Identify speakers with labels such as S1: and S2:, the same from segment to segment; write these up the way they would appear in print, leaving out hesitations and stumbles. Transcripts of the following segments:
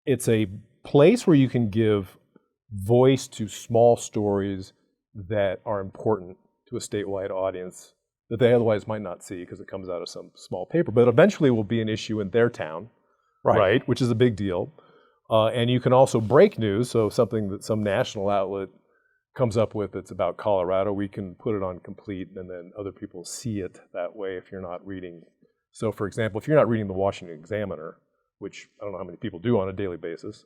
S1: it's a place where you can give voice to small stories that are important to a statewide audience that they otherwise might not see because it comes out of some small paper, but eventually will be an issue in their town, right? Which is a big deal. And you can also break news, so something that some national outlet comes up with that's about Colorado, we can put it on complete and then other people see it that way if you're not reading. So for example, if you're not reading the Washington Examiner, which I don't know how many people do on a daily basis,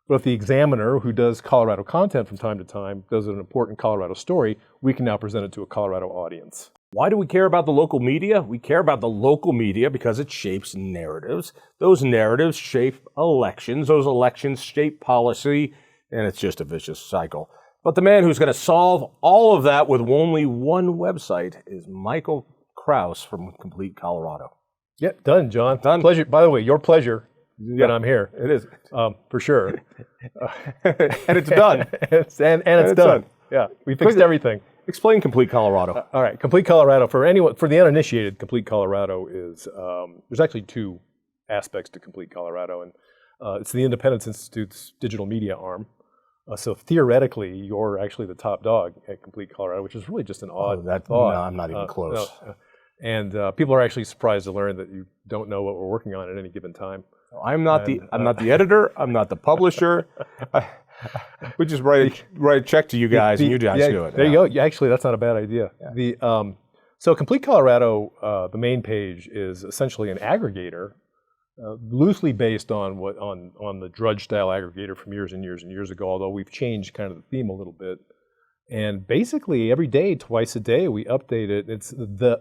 S1: but if the Examiner, who does Colorado content from time to time, does an important Colorado story, we can now present it to a Colorado audience.
S2: Why do we care about the local media? We care about the local media because it shapes narratives. Those narratives shape elections. Those elections shape policy, and it's just a vicious cycle. But the man who's going to solve all of that with only one website is Michael Kraus from Complete Colorado.
S1: Yeah, done, John.
S2: Done.
S1: Pleasure. By the way, your pleasure that I'm here.
S2: It is.
S1: For sure.
S2: And it's done.
S1: and it's done. Yeah, we fixed everything.
S2: Explain Complete Colorado.
S1: All right, Complete Colorado, for the uninitiated, Complete Colorado is, there's actually two aspects to Complete Colorado, and it's the Independence Institute's digital media arm. So theoretically, you're actually the top dog at Complete Colorado, which is really just an odd thought.
S2: No, I'm not even close.
S1: No. And people are actually surprised to learn that you don't know what we're working on at any given time.
S2: I'm not the editor. I'm not the publisher. We just write a check to you guys, and you guys do it.
S1: There you go. Yeah, actually, that's not a bad idea. Yeah. So Complete Colorado, the main page is essentially an aggregator, loosely based on the Drudge style aggregator from years and years and years ago. Although we've changed kind of the theme a little bit, and basically every day, twice a day, we update it. It's the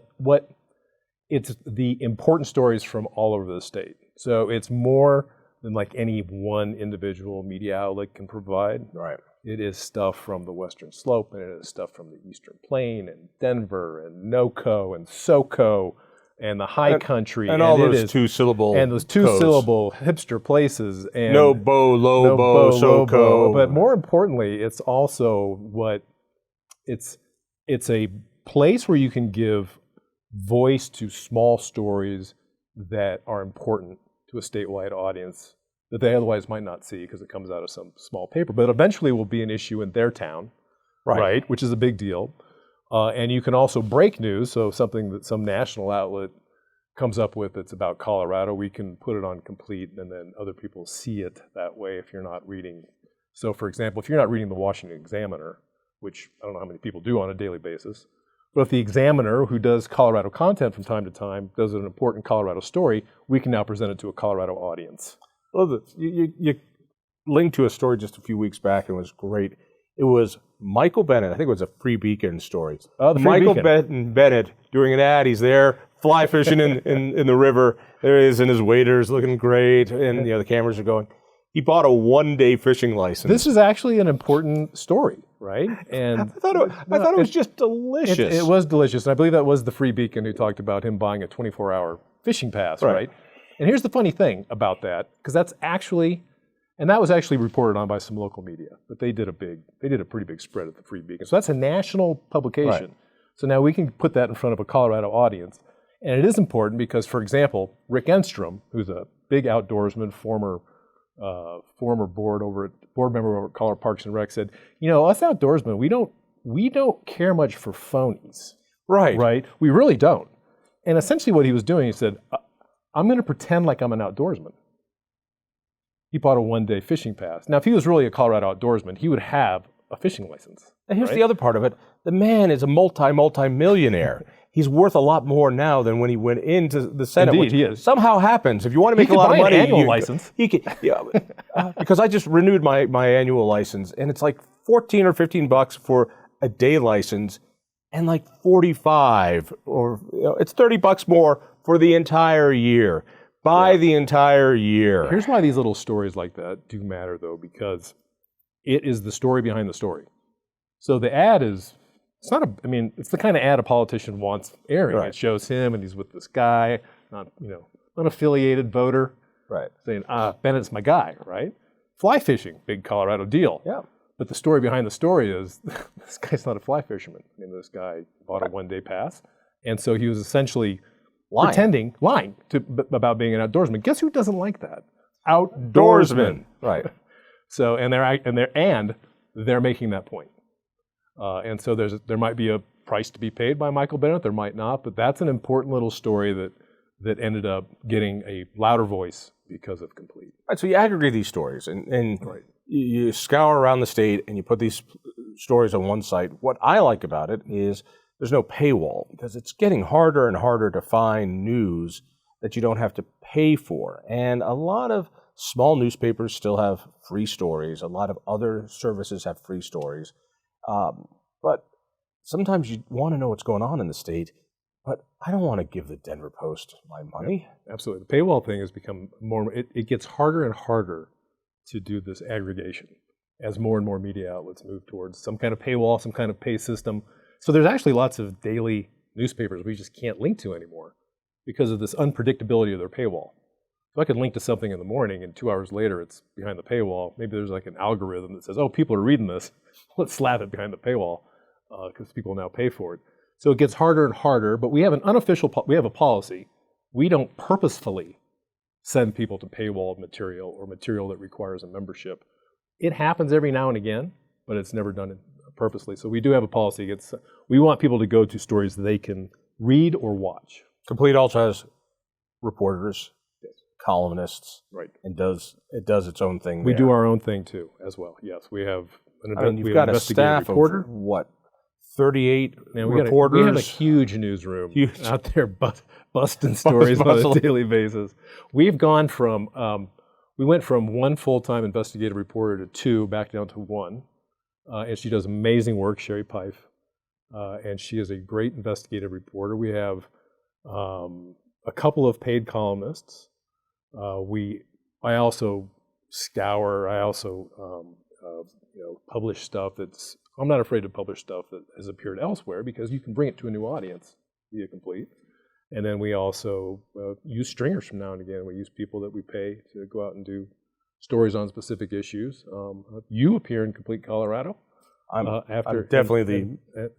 S1: important stories from all over the state. So it's more than like any one individual media outlet can provide.
S2: Right.
S1: It is stuff from the Western Slope, and it is stuff from the Eastern Plain, and Denver, and NoCo, and SoCo, and the High Country,
S2: and all those two-syllable
S1: and those two-syllable hipster places, and
S2: No-bo, low-bo, SoCo.
S1: But more importantly, it's also it's a place where you can give voice to small stories that are important to a statewide audience that they otherwise might not see because it comes out of some small paper, but eventually will be an issue in their town, right? Which is a big deal. And you can also break news, so something that some national outlet comes up with that's about Colorado, we can put it on complete and then other people see it that way if you're not reading. So for example, if you're not reading the Washington Examiner, which I don't know how many people do on a daily basis, but if the Examiner, who does Colorado content from time to time, does an important Colorado story, we can now present it to a Colorado audience.
S2: Well, you linked to a story just a few weeks back, and it was great. It was Michael Bennett. I think it was a Free Beacon story. Michael Bennett doing an ad. He's there fly fishing in the river. There he is in his waders, looking great, and the cameras are going. He bought a one-day fishing license.
S1: This is actually an important story, right? And
S2: I thought it was just delicious.
S1: It was delicious, and I believe that was the Free Beacon who talked about him buying a 24-hour fishing pass, right? And here's the funny thing about that, because that was actually reported on by some local media, but they did a pretty big spread at the Free Beacon. So that's a national publication. Right. So now we can put that in front of a Colorado audience, and it is important because, for example, Rick Enstrom, who's a big outdoorsman, former board member over at Colorado Parks and Rec, said, us outdoorsmen, we don't care much for phonies. Right? We really don't. And essentially what he was doing, he said, I'm going to pretend like I'm an outdoorsman. He bought a one-day fishing pass. Now, if he was really a Colorado outdoorsman, he would have a fishing license.
S2: And here's the other part of it. The man is a multi-millionaire. He's worth a lot more now than when he went into the Senate.
S1: Indeed, he is.
S2: Somehow happens. If you want to make a lot of money,
S1: an annual license.
S2: He can, because I just renewed my annual license, and it's like $14 or $15 for a day license, and like $45 or it's $30 more for the entire year. Buy the entire year.
S1: Here's why these little stories like that do matter, though, because it is the story behind the story. So the ad is, it's the kind of ad a politician wants airing. Right. It shows him and he's with this guy, not, unaffiliated voter,
S2: right?
S1: Saying, Bennett's my guy, right? Fly fishing, big Colorado deal.
S2: Yeah.
S1: But the story behind the story is, this guy's not a fly fisherman. This guy bought a one-day pass. And so he was essentially lying about being an outdoorsman. Guess who doesn't like that? outdoorsman.
S2: Right.
S1: So and they're making that point. And so there might be a price to be paid by Michael Bennett. There might not, but that's an important little story that ended up getting a louder voice because of Complete.
S2: Right, so you aggregate these stories and
S1: Right.
S2: you scour around the state and you put these stories on one site. What I like about it is there's no paywall because it's getting harder and harder to find news that you don't have to pay for. And a lot of small newspapers still have free stories. A lot of other services have free stories. But sometimes you want to know what's going on in the state, but I don't want to give the Denver Post my money.
S1: Yeah, absolutely. The paywall thing has become it gets harder and harder to do this aggregation as more and more media outlets move towards some kind of paywall, some kind of pay system. So there's actually lots of daily newspapers we just can't link to anymore because of this unpredictability of their paywall. So I could link to something in the morning and 2 hours later it's behind the paywall. Maybe there's like an algorithm that says, oh, people are reading this. Let's slap it behind the paywall because people now pay for it. So it gets harder and harder, but we have we have a policy. We don't purposefully send people to paywall material or material that requires a membership. It happens every now and again, but it's never done purposely. So we do have a policy. We want people to go to stories they can read or watch.
S2: Complete also has reporters, columnists,
S1: right,
S2: and it does its own thing.
S1: We do our own thing too, as well. Yes, we have
S2: you've got a staff reporter. Of what? 38 reporters.
S1: We have a huge newsroom out there busting stories on a daily basis. We've gone from, we went from one full-time investigative reporter to two, back down to one. And she does amazing work, Sherry Pife. And she is a great investigative reporter. We have a couple of paid columnists. I also scour, I also publish stuff I'm not afraid to publish stuff that has appeared elsewhere because you can bring it to a new audience via Complete. And then we also use stringers from now and again. We use people that we pay to go out and do stories on specific issues. You appear in Complete Colorado.
S2: I'm definitely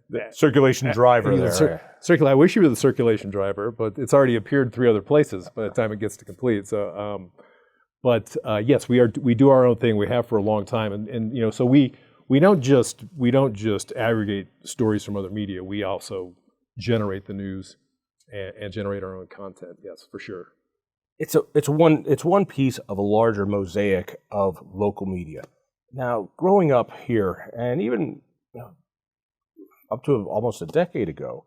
S2: the circulation driver there.
S1: I wish you were the circulation driver, but it's already appeared 3 other places by the time it gets to Complete. So, yes, we do our own thing. We have for a long time, and so we don't just aggregate stories from other media. We also generate the news and generate our own content. Yes, for sure.
S2: It's one piece of a larger mosaic of local media. Now, growing up here, and even up to almost a decade ago,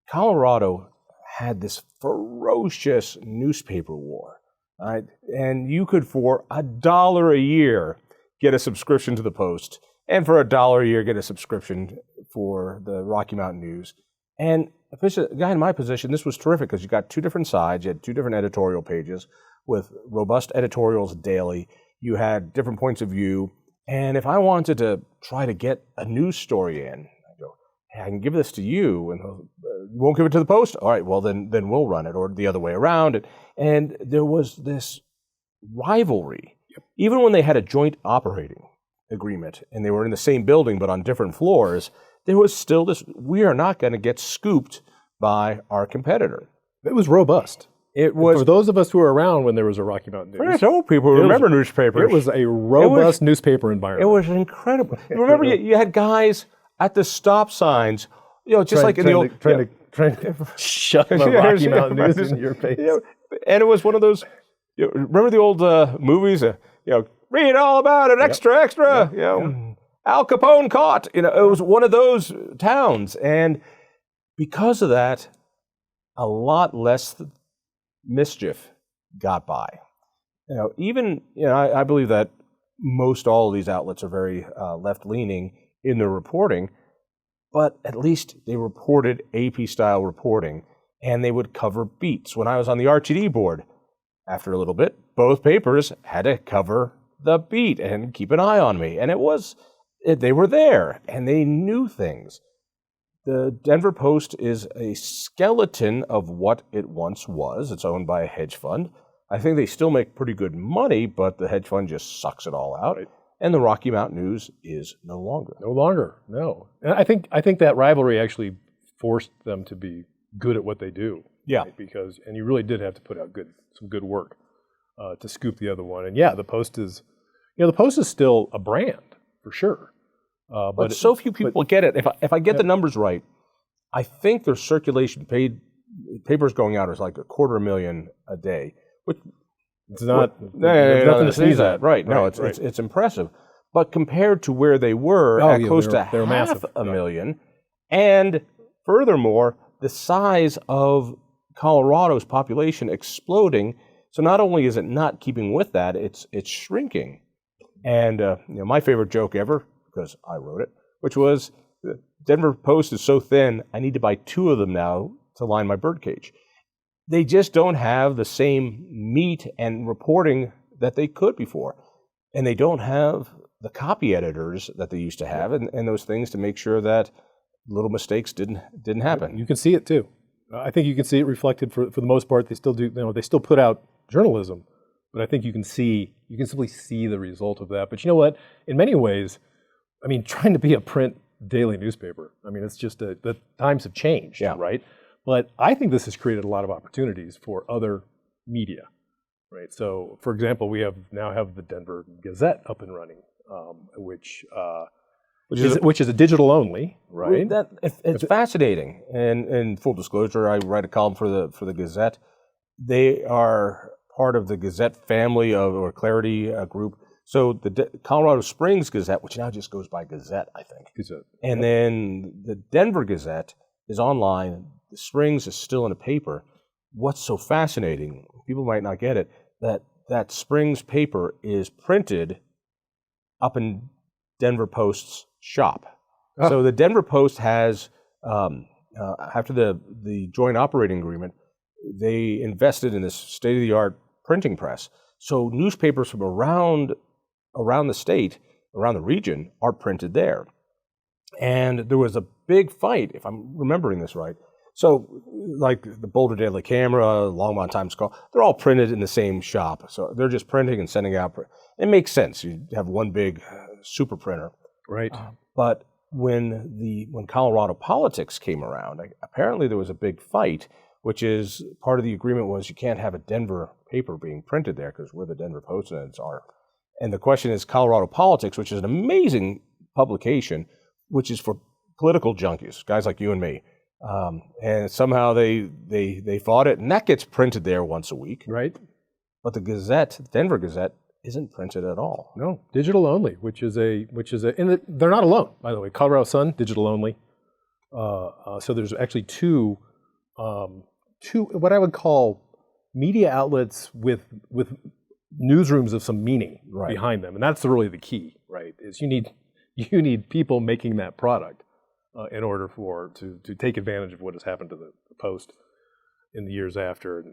S2: Colorado had this ferocious newspaper war. Right? And you could, for $1 a year, get a subscription to the Post, and for $1 a year, get a subscription for the Rocky Mountain News. And a guy in my position, this was terrific because you got 2 different sides, you had 2 different editorial pages with robust editorials daily. You had different points of view. And if I wanted to try to get a news story in, I go, hey, I can give this to you, and you won't give it to the Post? All right, well, then we'll run it, or the other way around. And there was this rivalry. Yep. Even when they had a joint operating agreement, and they were in the same building but on different floors, there was still this, we are not going to get scooped by our competitor.
S1: It was robust.
S2: It was,
S1: for those of us who were around when there was a Rocky Mountain News.
S2: So people remember newspapers.
S1: It was a robust newspaper environment.
S2: It was incredible. Remember, you had guys at the stop signs, just like in the old...
S1: Trying to shove the Rocky Mountain News in your face.
S2: And it was one of those, remember the old movies, read all about it, extra, Al Capone caught. It was one of those towns. And because of that, a lot less mischief got by. I believe that most all of these outlets are very left-leaning in their reporting, but at least they reported AP-style reporting, and they would cover beats. When I was on the RTD board, after a little bit, both papers had to cover the beat and keep an eye on me. And they were there, and they knew things. The Denver Post is a skeleton of what it once was. It's owned by a hedge fund. I think they still make pretty good money, but the hedge fund just sucks it all out. Right. And the Rocky Mountain News is no longer.
S1: No longer, no. And I think that rivalry actually forced them to be good at what they do.
S2: Yeah.
S1: Right? And you really did have to put out some good work. to scoop the other one. And yeah, the Post is, the Post is still a brand for sure.
S2: But so few people get it. If I get the numbers right, I think their circulation paid papers going out is like 250,000 a day, which
S1: it's not
S2: nothing to sneeze at. Right? No, it's impressive. But compared to where they were at close to half a million, and furthermore, the size of Colorado's population exploding. So not only is it not keeping with that, it's shrinking. And my favorite joke ever, because I wrote it, which was the Denver Post is so thin, I need to buy 2 of them now to line my birdcage. They just don't have the same meat and reporting that they could before. And they don't have the copy editors that they used to have and those things to make sure that little mistakes didn't happen.
S1: You can see it too. I think you can see it reflected for the most part. They still do, they still put out journalism, but I think you can simply see the result of that. But you know what? In many ways, I mean, trying to be a print daily newspaper, I mean, it's just the times have changed, right? But I think this has created a lot of opportunities for other media, right? So, for example, we now have the Denver Gazette up and running, which is a digital only, right?
S2: It's fascinating. And full disclosure, I write a column for the Gazette. They are part of the Gazette family or Clarity group. So the Colorado Springs Gazette, which now just goes by Gazette, I think.
S1: Gazette.
S2: And then the Denver Gazette is online. The Springs is still in a paper. What's so fascinating, people might not get it, that Springs paper is printed up in Denver Post's shop. Oh. So the Denver Post has, after the joint operating agreement, they invested in this state-of-the-art printing press. So newspapers from around the state, around the region, are printed there. And there was a big fight, if I'm remembering this right. So like the Boulder Daily Camera, Longmont Times-Call, they're all printed in the same shop. So they're just printing and sending out. It makes sense. You have one big super printer.
S1: Right.
S2: But when Colorado politics came around, apparently there was a big fight, which is part of the agreement was you can't have a Denver paper being printed there because we're the Denver Post and it's our. And the question is Colorado Politics, which is an amazing publication, which is for political junkies, guys like you and me. And somehow they fought it, and that gets printed there once a week.
S1: Right.
S2: But the Gazette, Denver Gazette, isn't printed at all.
S1: No, digital only, which is and they're not alone, by the way. Colorado Sun, digital only. So there's actually two what I would call media outlets with newsrooms of some meaning behind them, and that's really the key, right? Is you need people making that product in order to take advantage of what has happened to the Post in the years after,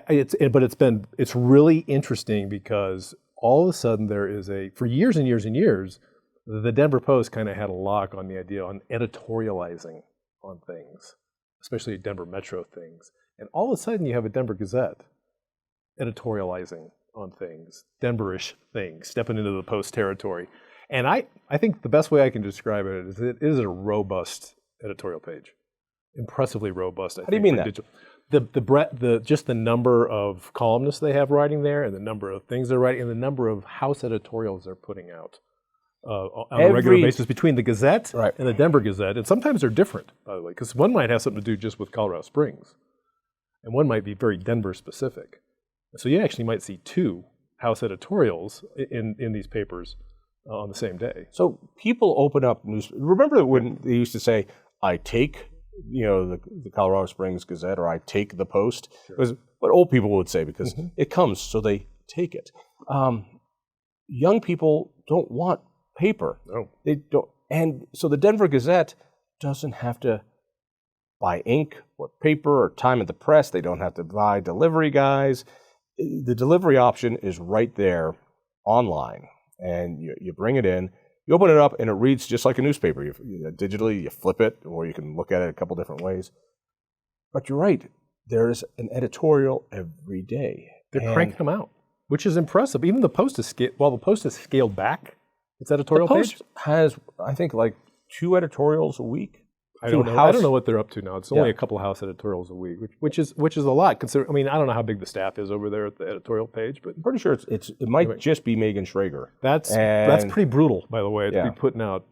S1: it's really interesting because all of a sudden there is for years and years and years, the Denver Post kind of had a lock on the idea on editorializing on things, especially Denver Metro things, and all of a sudden you have a Denver Gazette editorializing on things, Denverish things, stepping into the Post territory. And I think the best way I can describe it is it is a robust editorial page, impressively robust.
S2: How do you mean that?
S1: The breadth, just the number of columnists they have writing there, and the number of things they're writing, and the number of house editorials they're putting out on a regular basis between the Gazette and the Denver Gazette. And sometimes they're different, by the way, because one might have something to do just with Colorado Springs, and one might be very Denver specific. So you actually might see 2 house editorials in these papers on the same day.
S2: So people open up news. Remember when they used to say, "I take, the Colorado Springs Gazette," or "I take the Post." Sure. It was what old people would say because it comes, so they take it. Young people don't want paper.
S1: No,
S2: they don't, and so the Denver Gazette doesn't have to buy ink or paper or time at the press. They don't have to buy delivery guys. The delivery option is right there online, and you bring it in, you open it up, and it reads just like a newspaper. Digitally, you flip it, or you can look at it a couple different ways. But you're right, there is an editorial every day.
S1: They're cranking them out, which is impressive. Even the Post is while the Post has scaled back its editorial page.
S2: The Post has, I think, like 2 editorials a week.
S1: I don't know what they're up to now. It's only a couple of house editorials a week, which is a lot. I mean, I don't know how big the staff is over there at the editorial page, but
S2: I'm pretty sure it might just be Megan Schrager.
S1: That's pretty brutal, by the way, to be putting out,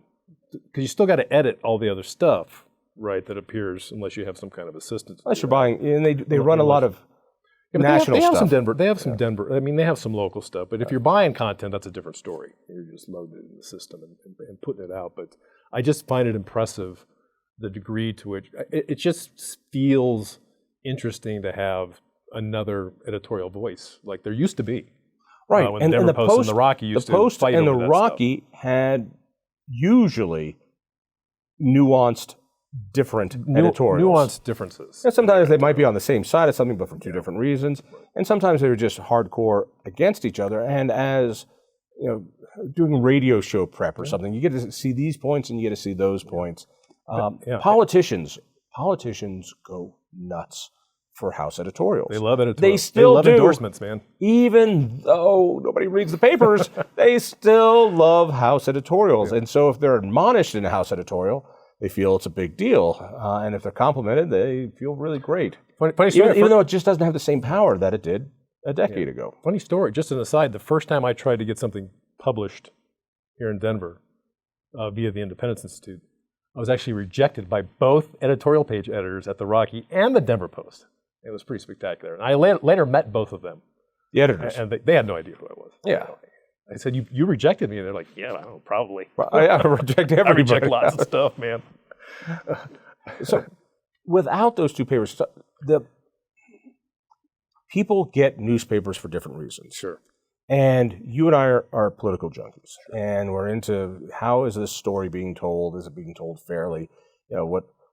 S1: because you still got to edit all the other stuff, right? That appears unless you have some kind of assistance.
S2: Unless you're buying, and they run a lot of national
S1: they have
S2: stuff.
S1: Some Denver. They have some Denver. I mean, they have some local stuff. But if you're buying content, that's a different story. You're just loading it in the system and putting it out. But I just find it impressive the degree to which it just feels interesting to have another editorial voice like there used to be.
S2: Right,
S1: when the Post and the Rocky used to fight over that stuff.
S2: The Rocky had usually nuanced, different editorials.
S1: Nuanced differences.
S2: And sometimes they might be on the same side of something, but for two different reasons. And sometimes they were just hardcore against each other. And as doing radio show prep or something, you get to see these points and you get to see those points. Politicians go nuts for house editorials.
S1: They love editorials.
S2: They still
S1: love endorsements, man.
S2: Even though nobody reads the papers, they still love house editorials. And so if they're admonished in a house editorial, they feel it's a big deal. And if they're complimented, they feel really great.
S1: Funny story.
S2: Even though it just doesn't have the same power that it did a decade ago.
S1: Funny story, just an aside, the first time I tried to get something published here in Denver via the Independence Institute, I was actually rejected by both editorial page editors at the Rocky and the Denver Post. It was pretty spectacular. And I later met both of them.
S2: The editors.
S1: And they had no idea who I was.
S2: Yeah.
S1: I said, you rejected me? And they're like, yeah, I don't know, probably.
S2: I reject everybody.
S1: I reject lots of stuff, man.
S2: So without those two papers, the people get newspapers for different reasons.
S1: Sure.
S2: And you and I are political junkies, and we're into how is this story being told? Is it being told fairly?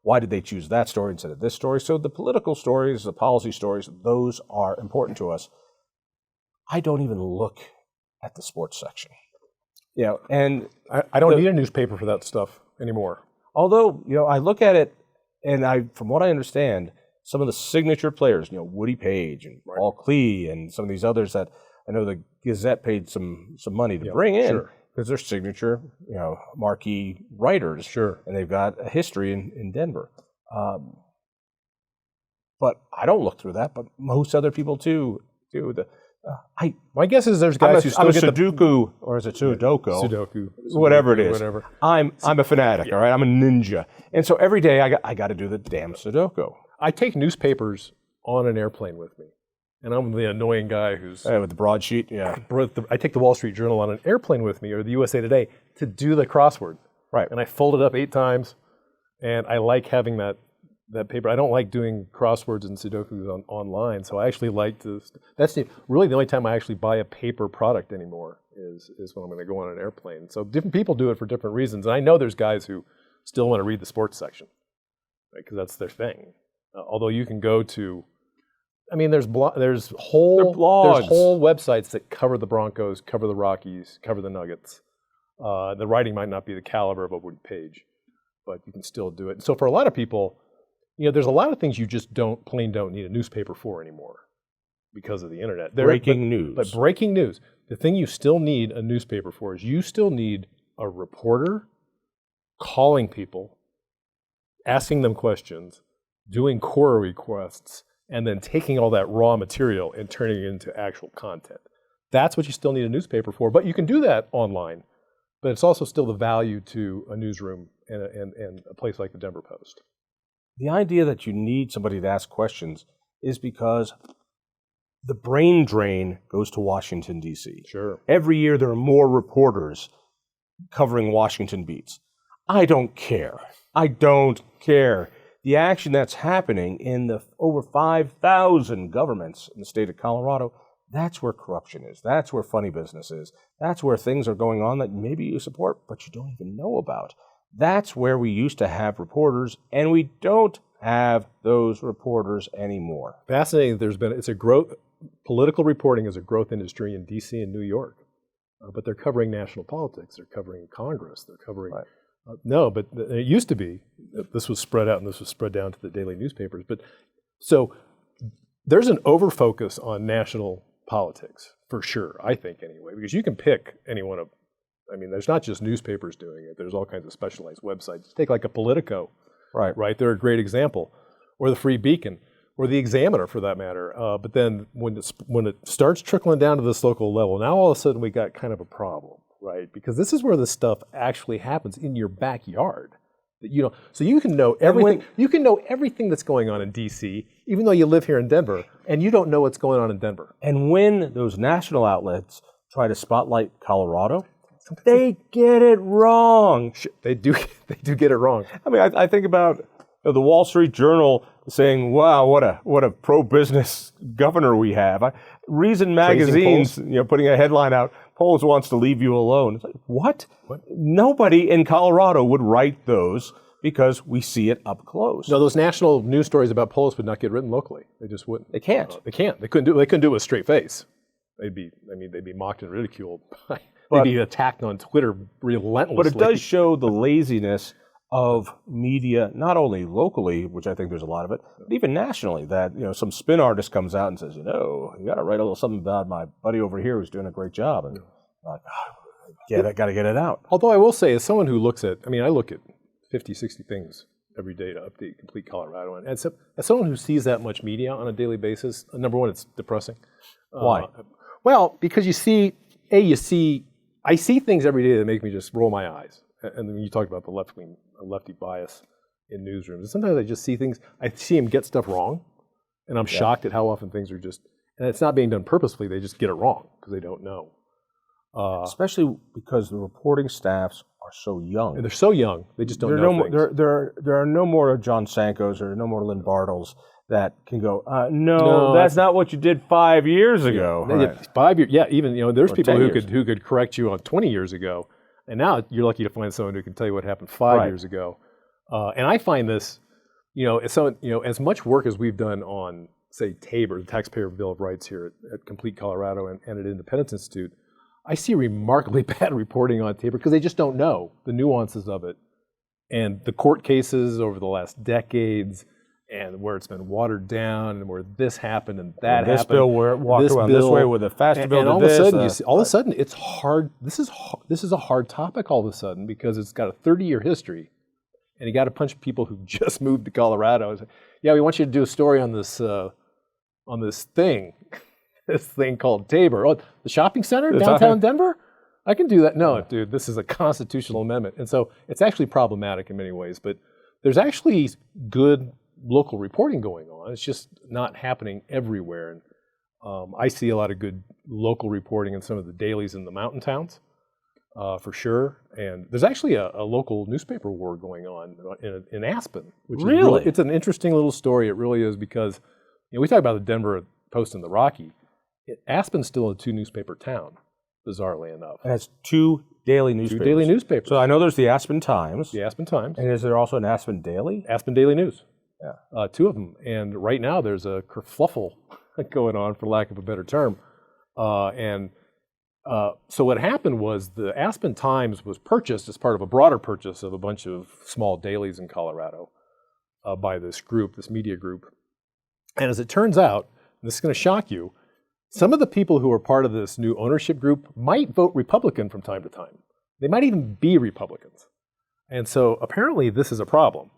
S2: Why did they choose that story instead of this story? So the political stories, the policy stories, those are important to us. I don't even look at the sports section. And
S1: I don't need a newspaper for that stuff anymore.
S2: Although, I look at it, and from what I understand, some of the signature players, Woody Page and Paul Klee and some of these others that I know the Gazette paid some money to bring in because they're signature, marquee writers.
S1: Sure. And
S2: they've got a history in Denver. But I don't look through that, but most other people do.
S1: My guess is there's guys who still get
S2: Sudoku, or is it Sudoku?
S1: Sudoku.
S2: Whatever it is. Whatever. I'm a fanatic, all right? I'm a ninja. And so every day I got to do the damn Sudoku.
S1: I take newspapers on an airplane with me. And I'm the annoying guy who's...
S2: with the broadsheet,
S1: I take the Wall Street Journal on an airplane with me, or the USA Today, to do the crossword.
S2: Right.
S1: And I fold it up 8 times, and I like having that paper. I don't like doing crosswords and Sudokus online, so I actually like to... That's really the only time I actually buy a paper product anymore is when I'm going to go on an airplane. So different people do it for different reasons. And I know there's guys who still want to read the sports section, right, because that's their thing. Although you can go to... there's whole websites that cover the Broncos, cover the Rockies, cover the Nuggets. The writing might not be the caliber of a Woody Page, but you can still do it. So for a lot of people, there's a lot of things you just don't need a newspaper for anymore because of the internet.
S2: Breaking news.
S1: But breaking news, the thing you still need a newspaper for is you still need a reporter calling people, asking them questions, doing Quora requests, and then taking all that raw material and turning it into actual content. That's what you still need a newspaper for. But you can do that online. But it's also still the value to a newsroom and a place like the Denver Post.
S2: The idea that you need somebody to ask questions is because the brain drain goes to Washington, D.C.
S1: Sure.
S2: Every year there are more reporters covering Washington beats. I don't care. The action that's happening in the over 5,000 governments in the state of Colorado, that's where corruption is. That's where funny business is. That's where things are going on that maybe you support, but you don't even know about. That's where we used to have reporters, and we don't have those reporters anymore.
S1: Fascinating. Political reporting is a growth industry in D.C. and New York, but they're covering national politics. They're covering Congress. They're covering... Right. No, but it used to be. This was spread out, and this was spread down to the daily newspapers. But so there's an overfocus on national politics, for sure, I think anyway, because you can pick any one of... there's not just newspapers doing it. There's all kinds of specialized websites. Take like a Politico. right? They're a great example. Or the Free Beacon, or the Examiner for that matter. But then when it starts trickling down to this local level, now all of a sudden we got kind of a problem, right? Because this is where this stuff actually happens in your backyard. So you can know everything. You can know everything that's going on in D.C., even though you live here in Denver, and you don't know what's going on in Denver.
S2: And when those national outlets try to spotlight Colorado, they get it wrong.
S1: They do get it wrong.
S2: I mean, I think about the Wall Street Journal saying, "Wow, what a pro-business governor we have." Reason Magazine's putting a headline out, "Polis wants to leave you alone." It's like, what? Nobody in Colorado would write those because we see it up close.
S1: No, those national news stories about Polis would not get written locally. They just wouldn't.
S2: They can't.
S1: They can't. They couldn't do it with a straight face. They'd be mocked and ridiculed. They'd be attacked on Twitter relentlessly.
S2: But it does show the laziness of media, not only locally, which I think there's a lot of it, but even nationally, that some spin artist comes out and says, you got to write a little something about my buddy over here who's doing a great job. And I'm like, I got to get it out.
S1: Although I will say, as someone who looks at, I look at 50, 60 things every day to update complete Colorado. And as someone who sees that much media on a daily basis, number one, it's depressing.
S2: Why?
S1: Well, because I see things every day that make me just roll my eyes. And then you talk about the lefty bias in newsrooms. And sometimes I just see things, I see them get stuff wrong, and I'm shocked at how often things are just, and it's not being done purposefully, they just get it wrong because they don't know.
S2: Especially because the reporting staffs are so young.
S1: And they're so young, they just don't know things.
S2: There are no more John Sankos or no more Lynn Bartles that can go, no, that's not what you did 5 years ago.
S1: Right. 5 years, even there's people who
S2: years.
S1: could correct you on 20 years ago, and now you're lucky to find someone who can tell you what happened 5 years ago. And I find this, as much work as we've done on, say, Tabor, the Taxpayer Bill of Rights here at Complete Colorado and at Independence Institute, I see remarkably bad reporting on Tabor because they just don't know the nuances of it and the court cases over the last decades, and where it's been watered down, and where this happened and that happened.
S2: This bill where it walked around this way with a faster bill.
S1: And all of a sudden, all of a sudden, it's hard. This is a hard topic all of a sudden because it's got a 30-year history, and you got a bunch of people who just moved to Colorado. Yeah, we want you to do a story on this thing, this thing called Tabor. Oh, the shopping center downtown Denver. I can do that. No, dude, this is a constitutional amendment, and so it's actually problematic in many ways. But there's actually good local reporting going on. It's just not happening everywhere. And I see a lot of good local reporting in some of the dailies in the mountain towns, for sure. And there's actually a local newspaper war going on in Aspen. Which is really? It's an interesting little story. It really is because we talk about the Denver Post and the Rocky. Aspen's still a 2-newspaper town, bizarrely enough.
S2: It has 2 daily newspapers.
S1: 2 daily newspapers.
S2: So I know there's the Aspen Times.
S1: The Aspen Times.
S2: And is there also an Aspen Daily?
S1: Aspen Daily News.
S2: Yeah.
S1: 2 of them. And right now there's a kerfluffle going on, for lack of a better term. So what happened was the Aspen Times was purchased as part of a broader purchase of a bunch of small dailies in Colorado by this media group. And as it turns out, and this is going to shock you, some of the people who are part of this new ownership group might vote Republican from time to time. They might even be Republicans. And so apparently this is a problem.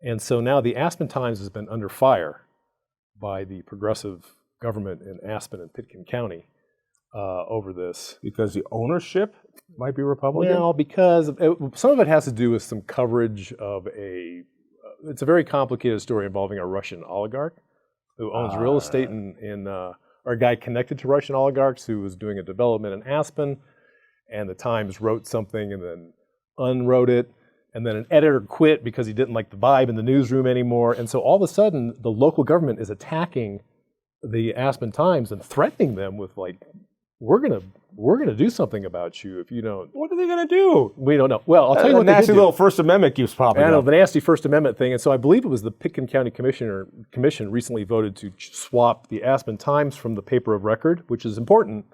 S1: And so now the Aspen Times has been under fire by the progressive government in Aspen and Pitkin County over this.
S2: Because the ownership might be Republican?
S1: Well, because some of it has to do with some coverage of it's a very complicated story involving a Russian oligarch who owns real estate or a guy connected to Russian oligarchs who was doing a development in Aspen, and the Times wrote something and then unwrote it. And then an editor quit because he didn't like the vibe in the newsroom anymore. And so all of a sudden, the local government is attacking the Aspen Times and threatening them with, we're gonna do something about you if you don't.
S2: What are they gonna do?
S1: We don't know. Well, I'll tell you what.
S2: A nasty little First Amendment keeps popping up.
S1: I know, the nasty First Amendment thing. And so I believe it was the Pitkin County Commission recently voted to swap the Aspen Times from the paper of record, which is important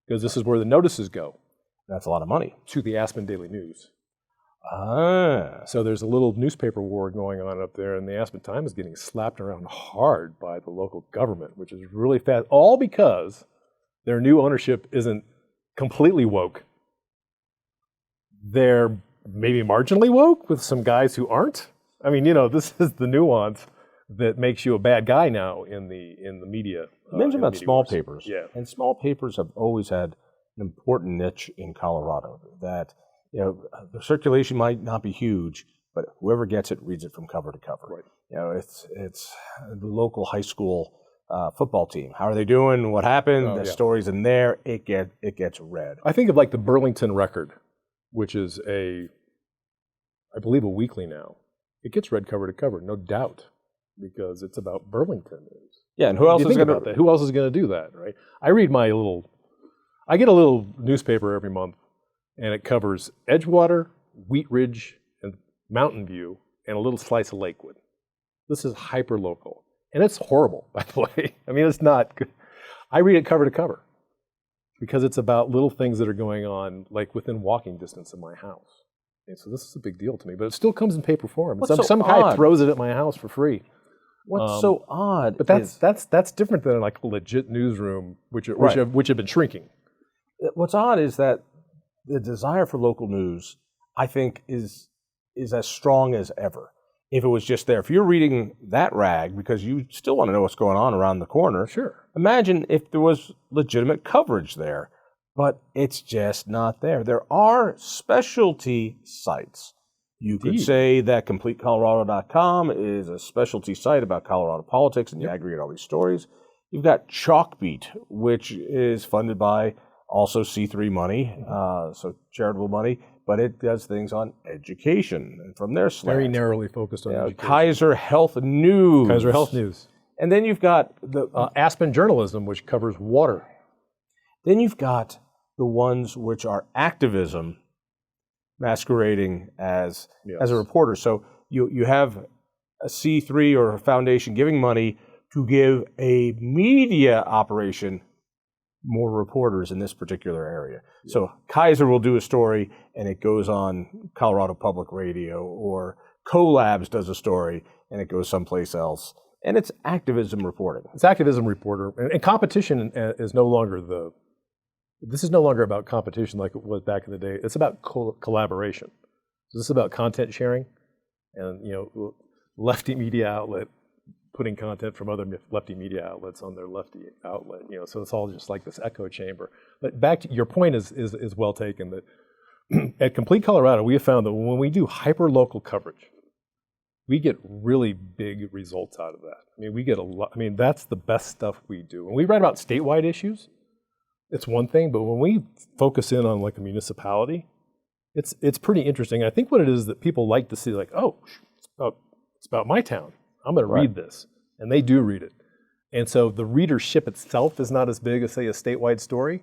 S1: because this is where the notices go.
S2: That's a lot of money.
S1: To the Aspen Daily News. So there's a little newspaper war going on up there, and the Aspen Times is getting slapped around hard by the local government, which is really fast, all because their new ownership isn't completely woke. They're maybe marginally woke with some guys who aren't. I mean, this is the nuance that makes you a bad guy now in the media.
S2: You mentioned about small papers.
S1: Yeah.
S2: And small papers have always had an important niche in Colorado that, the circulation might not be huge, but whoever gets it reads it from cover to cover.
S1: Right.
S2: It's the local high school football team. How are they doing? What happened? The stories in there, it gets read.
S1: I think of like the Burlington Record, which is I believe a weekly now. It gets read cover to cover, no doubt, because it's about Burlington news.
S2: Yeah, and who else is going to?
S1: Who else is going to do that, right? I get a little newspaper every month, and it covers Edgewater, Wheat Ridge, and Mountain View, and a little slice of Lakewood. This is hyper local, and it's horrible, by the way. I mean, it's not good. I read it cover to cover because it's about little things that are going on, like within walking distance of my house. And so this is a big deal to me, but it still comes in paper form. Some guy throws it at my house for free.
S2: What's so odd?
S1: But that's different than like a legit newsroom, which have been shrinking.
S2: What's odd is that the desire for local news, I think, is as strong as ever. If it was just there, if you're reading that rag because you still want to know what's going on around the corner,
S1: sure.
S2: Imagine if there was legitimate coverage there, but it's just not there. There are specialty sites. You could say that CompleteColorado.com is a specialty site about Colorado politics, and you aggregate all these stories. You've got Chalkbeat, which is funded by also C3 money, so charitable money, but it does things on education and from their slant.
S1: Very narrowly focused on education.
S2: Kaiser Health News.
S1: Kaiser Health News.
S2: And then you've got the
S1: Aspen Journalism, which covers water.
S2: Then you've got the ones which are activism masquerading as a reporter. So you have a C3 or a foundation giving money to give a media operation more reporters in this particular area. Yeah. So Kaiser will do a story and it goes on Colorado Public Radio, or Collabs does a story and it goes someplace else. And it's activism reporting.
S1: It's activism reporter. And competition is no longer this is no longer about competition like it was back in the day. It's about collaboration. So this is about content sharing and, lefty media outlet putting content from other lefty media outlets on their lefty outlet, so it's all just like this echo chamber. But back to your point is well taken, that at Complete Colorado, we have found that when we do hyper-local coverage, we get really big results out of that. I mean, we get a lot. I mean, that's the best stuff we do. When we write about statewide issues, it's one thing, but when we focus in on like a municipality, it's pretty interesting. I think what it is that people like to see, like, oh, it's about my town. I'm going to read this. And they do read it. And so the readership itself is not as big as, say, a statewide story,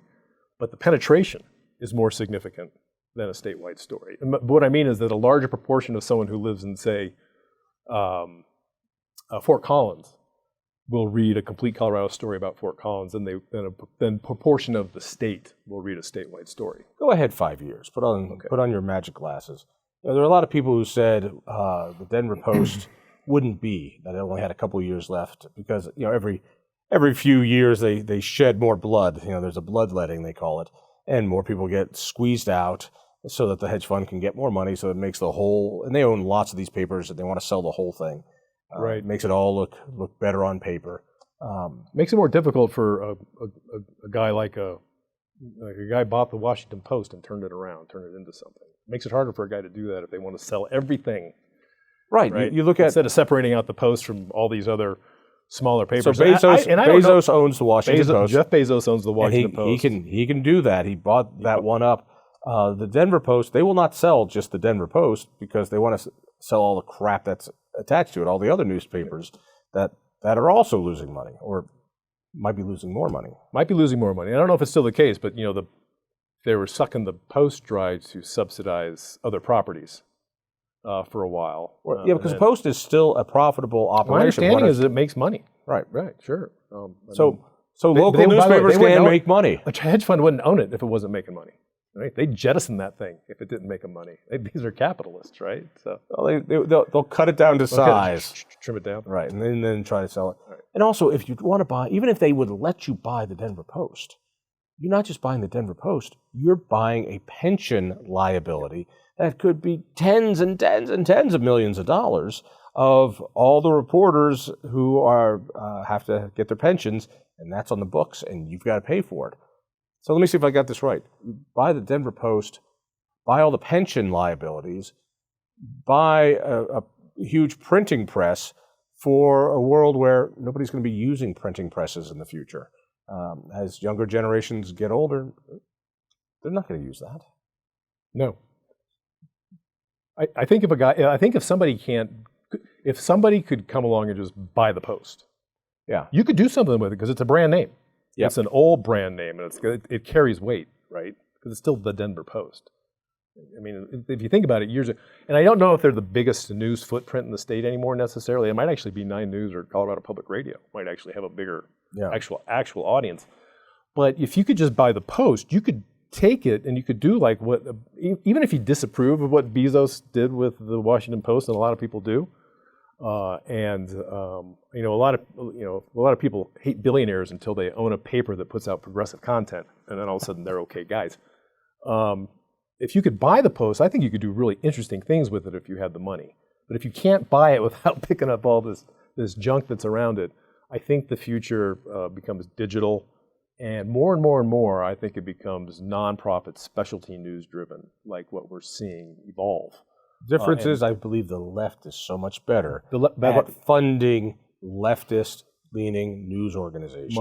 S1: but the penetration is more significant than a statewide story. And what I mean is that a larger proportion of someone who lives in, say, Fort Collins will read a Complete Colorado story about Fort Collins, and then a proportion of the state will read a statewide story.
S2: Go ahead 5 years. Put on your magic glasses. There are a lot of people who said the Denver Post wouldn't be, that it only had a couple of years left, because every few years they shed more blood. There's a bloodletting, they call it, and more people get squeezed out so that the hedge fund can get more money. So it makes the whole, and they own lots of these papers, and they want to sell the whole thing.
S1: Right,
S2: makes it all look better on paper.
S1: Makes it more difficult for a guy like a guy bought the Washington Post and turned it around, turned it into something. Makes it harder for a guy to do that if they want to sell everything.
S2: Right. You look at,
S1: instead of separating out the Post from all these other smaller papers.
S2: So Bezos owns the Washington Post.
S1: Jeff Bezos owns the Washington Post.
S2: He can do that. He bought that one up. The Denver Post, they will not sell just the Denver Post because they want to sell all the crap that's attached to it, all the other newspapers that are also losing money or might be losing more money.
S1: I don't know if it's still the case, but they were sucking the Post dry to subsidize other proproperties for a while.
S2: Because the Post is still a profitable operation.
S1: My understanding is it makes money.
S2: Right,
S1: sure.
S2: So local newspapers can make money.
S1: A hedge fund wouldn't own it if it wasn't making money. Right? They'd jettison that thing if it didn't make them money. These are capitalists, right? So
S2: they'll cut it down to size,
S1: trim it down,
S2: right, and then try to sell it.
S1: Right.
S2: And also, if you want to buy, even if they would let you buy the Denver Post, you're not just buying the Denver Post. You're buying a pension liability that could be tens and tens and tens of millions of dollars of all the reporters who are have to get their pensions, and that's on the books, and you've got to pay for it. So let me see if I got this right. Buy the Denver Post, buy all the pension liabilities, buy a huge printing press for a world where nobody's going to be using printing presses in the future. As younger generations get older, they're not going to use that.
S1: No. I think if somebody could come along and just buy the Post, you could do something with it because it's a brand name. Yep. It's an old brand name, and it carries weight, right? Because it's still the Denver Post. I mean, if you think about it, and I don't know if they're the biggest news footprint in the state anymore necessarily. It might actually be 9 News or Colorado Public Radio. Might actually have a bigger actual audience. But if you could just buy the Post, you could take it and you could do like what, even if you disapprove of what Bezos did with the Washington Post, and a lot of people do, a lot of people hate billionaires until they own a paper that puts out progressive content, and then all of a sudden they're okay guys. If you could buy the Post, I think you could do really interesting things with it if you had the money. But if you can't buy it without picking up all this junk that's around it, I think the future becomes digital, and more, I think it becomes nonprofit, specialty news driven, like what we're seeing evolve.
S2: The difference is, I believe the left is so much better at funding leftist-leaning news organizations.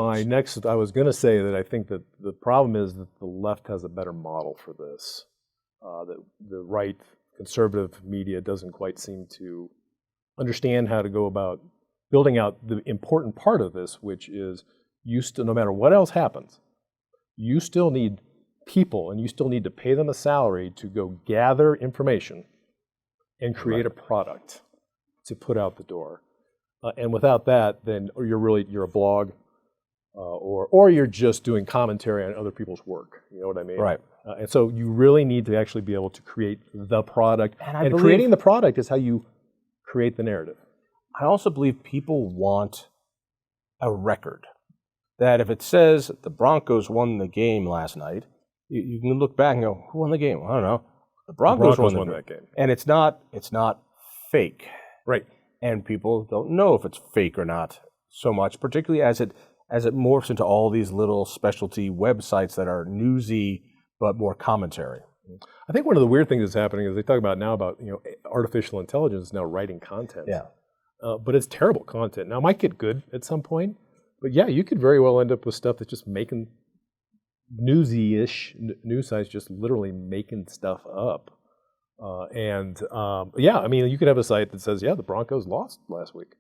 S1: I was going to say that I think that the problem is that the left has a better model for this. That the right conservative media doesn't quite seem to understand how to go about building out the important part of this, which is no matter what else happens, you still need people, and you still need to pay them a salary to go gather information and create a product to put out the door. And without that, then you're a blog, or you're just doing commentary on other people's work. You know what I mean?
S2: Right.
S1: And so you really need to actually be able to create the product. And creating the product is how you create the narrative.
S2: I also believe people want a record. That if it says the Broncos won the game last night, you can look back and go, who won the game? I don't know. The Broncos won that game. And it's not fake.
S1: Right.
S2: And people don't know if it's fake or not so much, particularly as it morphs into all these little specialty websites that are newsy but more commentary.
S1: I think one of the weird things that's happening is they talk about now about artificial intelligence now writing content.
S2: Yeah.
S1: But it's terrible content. Now it might get good at some point, but yeah, you could very well end up with stuff that's just making newsy-ish news sites, just literally making stuff up. I mean, you could have a site that says, the Broncos lost last week.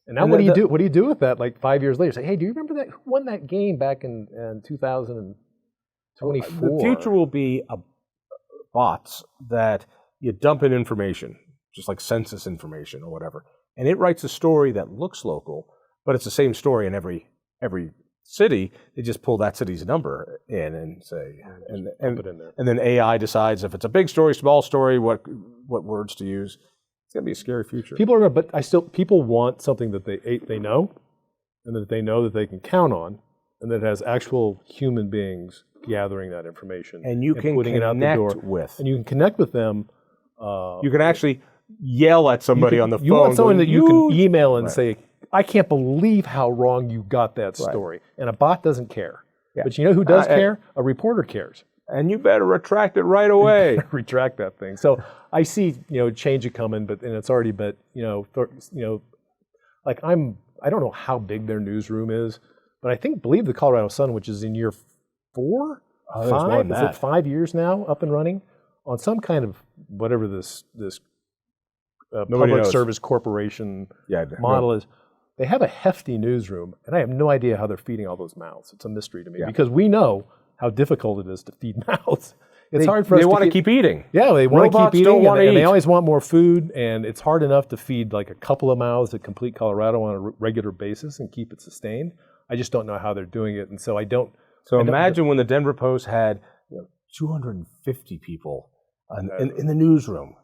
S1: And now what do you do? What do you do with that? Like 5 years later, say, hey, do you remember that? Who won that game back in 2024?
S2: The future will be bots that you dump in information, just like census information or whatever, and it writes a story that looks local, but it's the same story in every city. They just pull that city's number in and say, and then AI decides if it's a big story, small story, what words to use. It's gonna be a scary future.
S1: People want something that they know, and that they know that they can count on, and that has actual human beings gathering that information
S2: and you can
S1: putting it out the door
S2: with,
S1: and you can connect with them.
S2: You can actually yell at somebody on the phone.
S1: You want someone that you can email and say, I can't believe how wrong you got that story. Right. And a bot doesn't care. Yeah. But you know who does care? A reporter cares.
S2: And you better retract it right away.
S1: Retract that thing. So I see, change it coming, and it's already, I don't know how big their newsroom is, but believe the Colorado Sun, which is in year 4, 5, is it 5 years now up and running on some kind of whatever this public service corporation model is. They have a hefty newsroom, and I have no idea how they're feeding all those mouths. It's a mystery to me because we know how difficult it is to feed mouths. It's hard for us.
S2: They want to keep eating.
S1: Yeah, they want to keep eating, and they always want more food. And it's hard enough to feed like a couple of mouths that complete Colorado on a regular basis and keep it sustained. I just don't know how they're doing it, and so I don't.
S2: So imagine when the Denver Post had 250 people in the newsroom.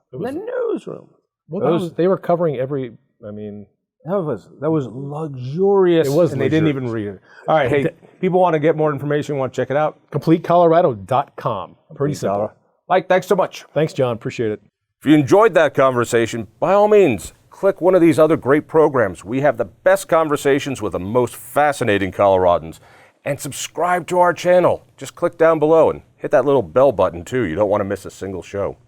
S2: Well,
S1: they were covering every. I mean.
S2: That was luxurious.
S1: It was,
S2: and they didn't even read it. All right, hey, people want to get more information, want to check it out?
S1: CompleteColorado.com. Pretty simple.
S2: Mike, thanks so much.
S1: Thanks, John. Appreciate it.
S3: If you enjoyed that conversation, by all means, click one of these other great programs. We have the best conversations with the most fascinating Coloradans. And subscribe to our channel. Just click down below and hit that little bell button too. You don't want to miss a single show.